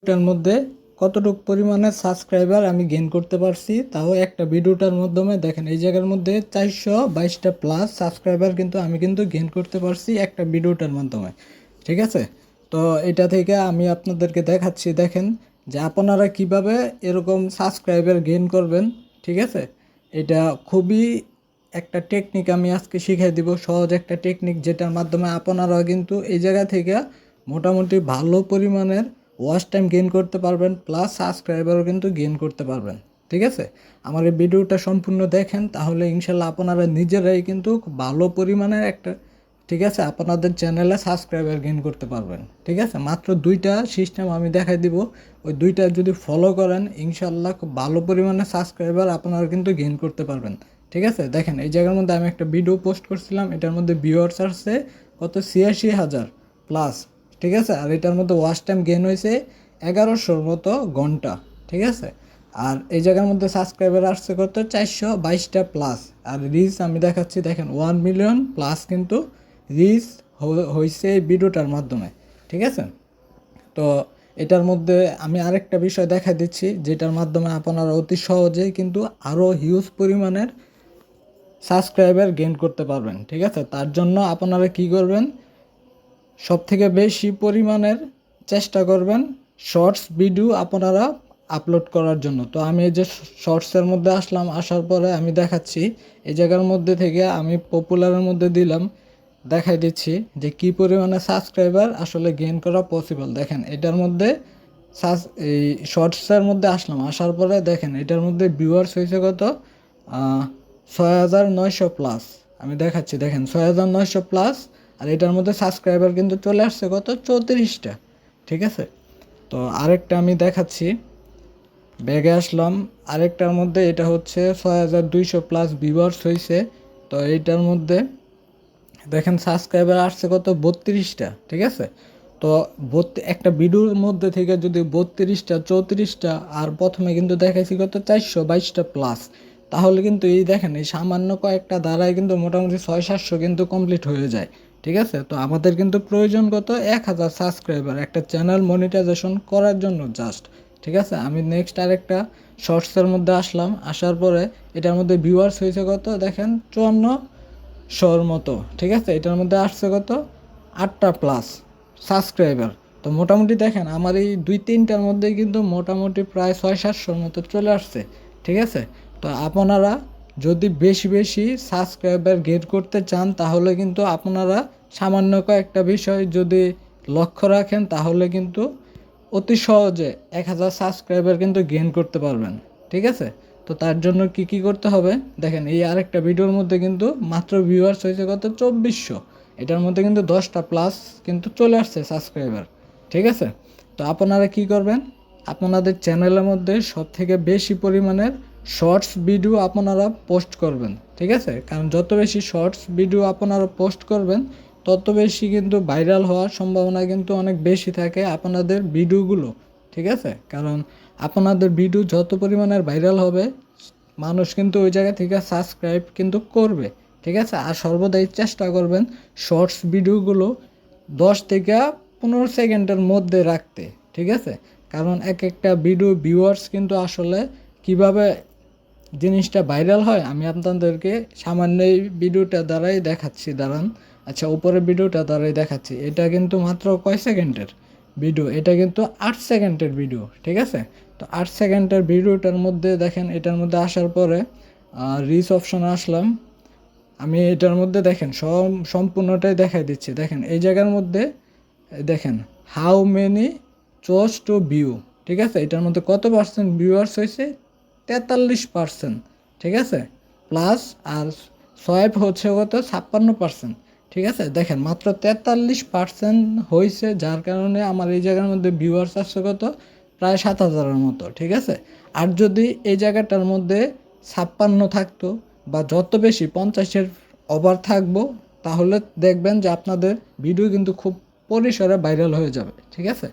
এটার মধ্যে কতটুকু পরিমাণে সাবস্ক্রাইবার আমি গেইন করতে পারছি, তাও একটা ভিডিওটার মাধ্যমে দেখেন। এই জায়গার মধ্যে 422টা প্লাস সাবস্ক্রাইবার কিন্তু আমি গেইন করতে পারছি একটা ভিডিওটার মাধ্যমে। ঠিক আছে, তো এটা থেকে আমি আপনাদেরকে দেখাচ্ছি, দেখেন যে আপনারা কিভাবে এরকম সাবস্ক্রাইবার গেইন করবেন। ঠিক আছে, এটা খুবই একটা টেকনিক আমি আজকে শিখিয়ে দিব, সহজ একটা টেকনিক, যেটার মাধ্যমে আপনারা কিন্তু এই জায়গা থেকে মোটামুটি ভালো পরিমাণের ওয়াচ টাইম গেইন করতে পারবেন, প্লাস সাবস্ক্রাইবারও কিন্তু গেইন করতে পারবেন। ঠিক আছে, আমার এই ভিডিওটা সম্পূর্ণ দেখেন, তাহলে ইনশাল্লাহ আপনারা নিজেরাই কিন্তু ভালো পরিমাণের একটা, ঠিক আছে, আপনাদের চ্যানেলে সাবস্ক্রাইবার গেইন করতে পারবেন। ঠিক আছে, মাত্র দুইটা সিস্টেম আমি দেখাই দিব, ওই দুইটা যদি ফলো করেন ইনশাল্লাহ খুব ভালো পরিমাণে সাবস্ক্রাইবার আপনারা কিন্তু গেইন করতে পারবেন। ঠিক আছে, দেখেন এই জায়গার মধ্যে আমি একটা ভিডিও পোস্ট করছিলাম, এটার মধ্যে ভিউয়ার্স আসছে কত 86,000 প্লাস। ঠিক আছে, আর এটার মধ্যে ওয়াচ টাইম গেইন হয়েছে 1100 মতো ঘন্টা। ঠিক আছে, আর এই জায়গার মধ্যে সাবস্ক্রাইবার আসছে কত 422টা প্লাস। আর রিচ আমি দেখাচ্ছি, দেখেন 1 মিলিয়ন প্লাস কিন্তু রিচ হয়েছে এই ভিডিওটার মাধ্যমে। ঠিক আছে, তো এটার মধ্যে আমি আরেকটা বিষয় দেখা দিচ্ছি, যেটার মাধ্যমে আপনারা অতি সহজেই কিন্তু আরও হিউজ পরিমাণের সাবস্ক্রাইবার গেইন করতে পারবেন। ঠিক আছে, তার জন্য আপনারা কি করবেন, সব থেকে বেশি পরিমাণের চেষ্টা করবেন শর্টস ভিডিও আপনারা আপলোড করার জন্য। তো আমি এই যে শর্টসের মধ্যে আসলাম, আসার পরে আমি দেখাচ্ছি এই জায়গার মধ্যে থেকে আমি পপুলারের মধ্যে দিলাম, দেখাই দিচ্ছি যে কি পরিমাণে সাবস্ক্রাইবার আসলে গেইন করা পসিবল। দেখেন এটার মধ্যে এই শর্টসের মধ্যে আসলাম, আসার পরে দেখেন এটার মধ্যে ভিউয়ার্স হয়েছে কত 6,900 প্লাস। আমি দেখাচ্ছি, দেখেন 6,900 প্লাস। আর এটার মধ্যে সাবস্ক্রাইবার কিন্তু চলে আসছে কত 34টা। ঠিক আছে, তো আরেকটা আমি দেখাচ্ছি, ব্যাগে আসলাম, আরেকটার মধ্যে এটা হচ্ছে 6,200 প্লাস ভিউয়ার্স হয়েছে। তো এইটার মধ্যে দেখেন সাবস্ক্রাইবার আসছে কত 32টা। ঠিক আছে, তো একটা ভিডিওর মধ্যে থেকে যদি 32টা 34টা, আর প্রথমে কিন্তু দেখাইছি কত 422টা প্লাস, তাহলে কিন্তু এই দেখেন এই সামান্য কয়েকটা দ্বারাই কিন্তু মোটামুটি 600-700 কিন্তু কমপ্লিট হয়ে যায়। ঠিক আছে, তো আমাদের কিন্তু প্রয়োজন কত 1000 সাবস্ক্রাইবার একটা চ্যানেল মনিটাইজেশন করার জন্য জাস্ট। ঠিক আছে, আমি নেক্সট আরেকটা শর্টসের মধ্যে আসলাম, আসার পরে এটার মধ্যে ভিউয়ার্স হয়েছে কত দেখেন 5400 মতো। ঠিক আছে, এটার মধ্যে আসছে কত 8টা প্লাস সাবস্ক্রাইবার। তো মোটামুটি দেখেন আমার এই 2-3টার মধ্যে কিন্তু মোটামুটি প্রায় 600-700 মতো চলে আসছে। ঠিক আছে, তো আপনারা যদি বেশি বেশি সাবস্ক্রাইবার গেইন করতে চান, তাহলে কিন্তু আপনারা সামান্য কয়েকটা বিষয় যদি লক্ষ্য রাখেন, তাহলে কিন্তু অতি সহজে 1000 সাবস্ক্রাইবার কিন্তু গেইন করতে পারবেন। ঠিক আছে, তো তার জন্য কি কি করতে হবে, দেখেন এই আরেকটা ভিডিওর মধ্যে কিন্তু মাত্র ভিউয়ার্স হয়েছে কত 2400, এটার মধ্যে কিন্তু 10টা প্লাস কিন্তু চলে আসছে সাবস্ক্রাইবার। ঠিক আছে, তো আপনারা কি করবেন, আপনাদের চ্যানেলের মধ্যে সব থেকে বেশি পরিমাণের শর্টস ভিডিও আপনারা পোস্ট করবেন। ঠিক আছে, কারণ যত বেশি শর্টস ভিডিও আপনারা পোস্ট করবেন, তত বেশি কিন্তু ভাইরাল হওয়ার সম্ভাবনা কিন্তু অনেক বেশি থাকে আপনাদের ভিডিওগুলো। ঠিক আছে, কারণ আপনাদের ভিডিও যত পরিমাণের ভাইরাল হবে, মানুষ কিন্তু ওই জায়গা থেকে সাবস্ক্রাইব কিন্তু করবে। ঠিক আছে, আর সর্বদাই চেষ্টা করবেন শর্টস ভিডিওগুলো 10 থেকে 15 সেকেন্ডের মধ্যে রাখতে। ঠিক আছে, কারণ এক একটা ভিডিও ভিউয়ার্স কিন্তু আসলে কিভাবে জিনিসটা ভাইরাল হয় আমি আপনাদেরকে সামান্য এই ভিডিওটা দ্বারাই দেখাচ্ছি, দাঁড়ান। আচ্ছা, উপরের ভিডিওটা দ্বারাই দেখাচ্ছি, এটা কিন্তু মাত্র কয় সেকেন্ডের ভিডিও, এটা কিন্তু 8 সেকেন্ডের ভিডিও। ঠিক আছে, তো 8 সেকেন্ডের ভিডিওটার মধ্যে দেখেন, এটার মধ্যে আসার পরে রিচ অপশনে আসলাম, আমি এটার মধ্যে দেখেন সম্পূর্ণটাই দেখাই দিচ্ছি। দেখেন এই জায়গার মধ্যে দেখেন how many chose to view. ঠিক আছে, এটার মধ্যে কত পার্সেন্ট ভিউয়ার্স হয়েছে 43%। ঠিক আছে, প্লাস আর সোয়াইপ হচ্ছে কত 56%। ঠিক আছে, দেখেন মাত্র 43% হয়েছে, যার কারণে আমার এই জায়গার মধ্যে ভিউয়ার্স আসছে কত প্রায় 7,000-এর মতো। ঠিক আছে, আর যদি এই জায়গাটার মধ্যে 56 থাকতো বা যত বেশি 50-এর ওভার থাকবো, তাহলে দেখবেন যে আপনাদের ভিডিও কিন্তু খুব পরিসরে ভাইরাল হয়ে যাবে। ঠিক আছে,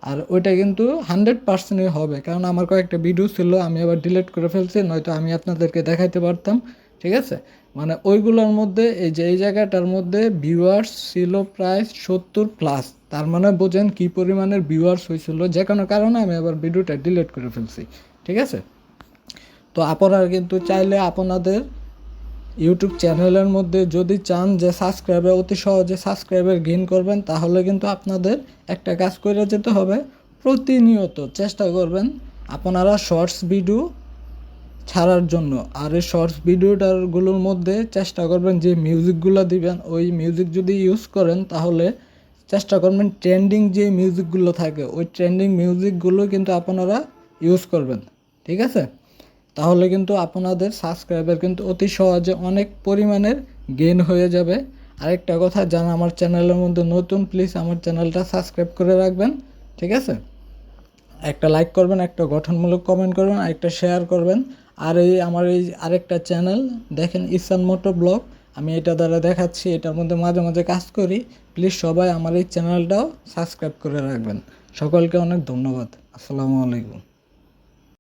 আর ওইটা কিন্তু 100%ই হবে, কারণ আমার কয়েকটা ভিডিও ছিল আমি আবার ডিলিট করে ফেলছি, নয়তো আমি আপনাদেরকে দেখাইতে পারতাম। ঠিক আছে, মানে ওইগুলোর মধ্যে এই যে এই জায়গাটার মধ্যে ভিউয়ার্স ছিল প্রায় 70+। তার মানে বোঝেন কী পরিমাণের ভিউয়ার্স হয়েছিল, যে কোনো কারণে আমি আবার ভিডিওটা ডিলিট করে ফেলছি। ঠিক আছে, তো আপনারা কিন্তু চাইলে আপনাদের ইউটিউব চ্যানেলের মধ্যে যদি চান যে সাবস্ক্রাইবার অতি সহজে সাবস্ক্রাইবার গেইন করবেন, তাহলে কিন্তু আপনাদের একটা কাজ করে যেতে হবে, প্রতিনিয়ত চেষ্টা করবেন আপনারা শর্টস ভিডিও ছাড়ার জন্য। আর এই শর্টস ভিডিওটারগুলোর মধ্যে চেষ্টা করবেন যে মিউজিকগুলো দিবেন, ওই মিউজিক যদি ইউজ করেন তাহলে চেষ্টা করবেন ট্রেন্ডিং যে মিউজিকগুলো থাকে ওই ট্রেন্ডিং মিউজিকগুলো কিন্তু আপনারা ইউজ করবেন। ঠিক আছে, তাহলে কিন্তু আপনাদের সাবস্ক্রাইবার কিন্তু অতি সহজে অনেক পরিমাণের গেইন হয়ে যাবে। আরেকটা কথা, যারা আমার চ্যানেলের মধ্যে নতুন, প্লিজ আমার চ্যানেলটা সাবস্ক্রাইব করে রাখবেন। ঠিক আছে, একটা লাইক করবেন, একটা গঠনমূলক কমেন্ট করবেন, আর একটা শেয়ার করবেন। আর আমার এই আরেকটা চ্যানেল দেখেন, ইসান মোটো ব্লগ, আমি এটা দ্বারা দেখাচ্ছি, এটার মধ্যে মাঝে মাঝে কাজ করি। প্লিজ সবাই আমার এই চ্যানেলটাও সাবস্ক্রাইব করে রাখবেন। সকলকে অনেক ধন্যবাদ। আসসালামু আলাইকুম।